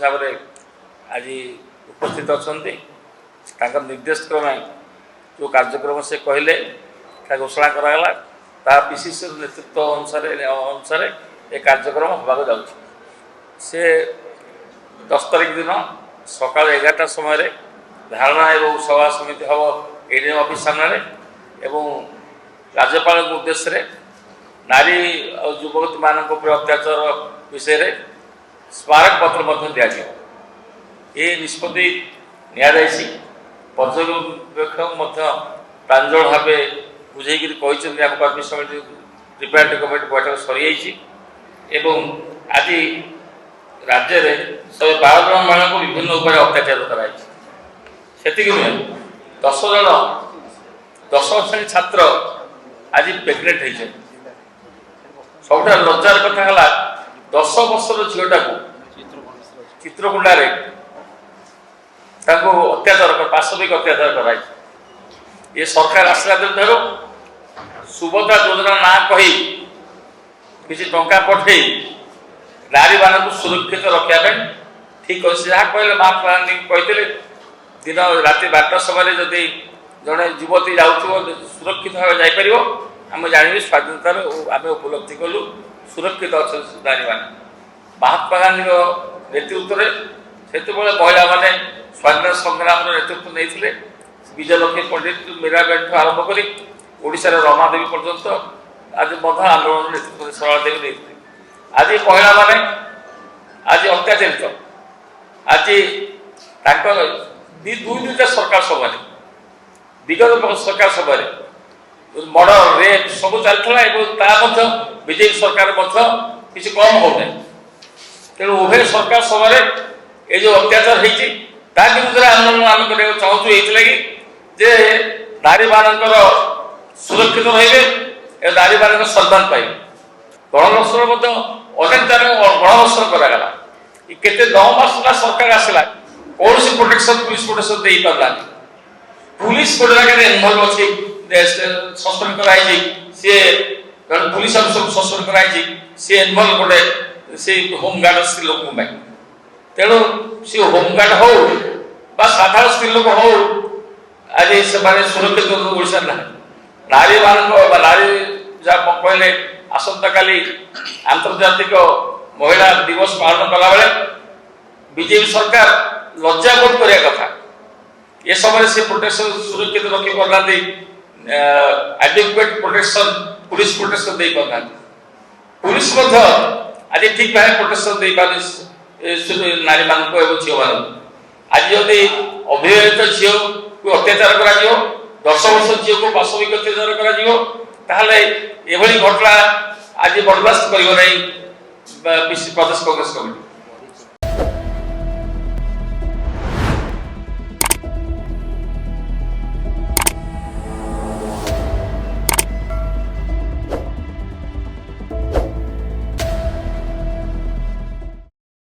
भाव में आज उपस्थित अच्छा निर्देश क्रमे जो कार्यक्रम से कहले घोषणा कराला ता पीसीसी नेतृत्व अनुसार ये कार्यक्रम होगा जाऊँगी से 10 तारिख दिन सका 11टा समय धारणा एवं सभा समिति हम एडीएम ऑफिस सामने एवं राज्यपाल उद्देश्य नारी और युवती मान अत्याचार विषय रे स्मारक पत्र दिया ये निष्पत्ति नि पर्यवेक्षक प्रांजल भाव बुझे कहते कर्मी समिति रिपेयरिंग कमिटी बैठक सरी आज राज्य में 112 जन महिला को विभिन्न उपाय अत्याचार कराई नुहे 10 जन 10 श्रेणी छात्र आज प्रेग्नेंट होती सबुठ लज्जार कथा है 10 वर्षर झीटा को चित्रकुंडा अत्याचार पाशविक अत्याचार कराई ये सरकार आसला दिन सुभद्रा योजना ना कही किसी टंका पठे नारी मान सुरक्षित रखा ठीक अच्छे जहाँ कहले महात्मा गांधी कहते दिन राति 12टा समय जदि जड़े युवती जाऊ सुरक्षित भाव जापर आम जानी स्वाधीनतार आम उपलब्धि कलु सुरक्षित अच्छा नारी मान महात्मा गांधी नेतृत्व में से महिला मैंने स्वाधीनता संग्राम नेतृत्व नहीं विजयलक्ष्मी पंडित मीराबेन ठू आरंभ कर ओडिशार रमादेवी पर्यंत आज आंदोलन नेतृत्व सरला देवी नहीं आज महिला माने आज अत्याचारित आज दुईटा सरकार समय विगत सरकार समय मर्डर रेप सब चलता बीजेपी सरकार किसी कम होना तेणु उभय सरकार समय ये जो अत्याचार होती विरुद्ध आंदोलन आम करने चाहूँ ये जे नारी मान सुरक्षित रे नारी मान सम्मान पाइबे गणवस्त्र अनेक गणवस्त्र कराला केते 9 मास सरकार आसला कौन सी प्रोटेक्शन पुलिस प्रोटेक्शन दे पारला पुलिस गोटे जगह इनवल्व अच्छी सस्पेंड कराई सी पुलिस अफिसर सस्पेंड कराई सी इनवल्व गोटे से होमगार्ड स्त्री लोक तेणु सी होमगार्ड हो साधारण स्त्री लोक हो आज से सुरक्षित ओडिशा ना नारी मान नारी जहाँ कहले आसंता काली आंतर्जातिक महिला दिवस पालन कला बेले बीजेपी सरकार लज्जा बोध करने कथा ये समय से प्रोटेक्शन सुरक्षित रखी पारना एडिक्वेट प्रोटेक्शन पुलिस प्रोटेक्शन दे पारना पुलिस आज ठीक भाव प्रोटेक्शन दे पारे नारी मान झील मान आज जदि अविवाहित झील को अत्याचार करा 10 वर्ष झील को पाशविक अत्याचार करा घटना आज बर्दास्त कर प्रदेश कांग्रेस कमिटी।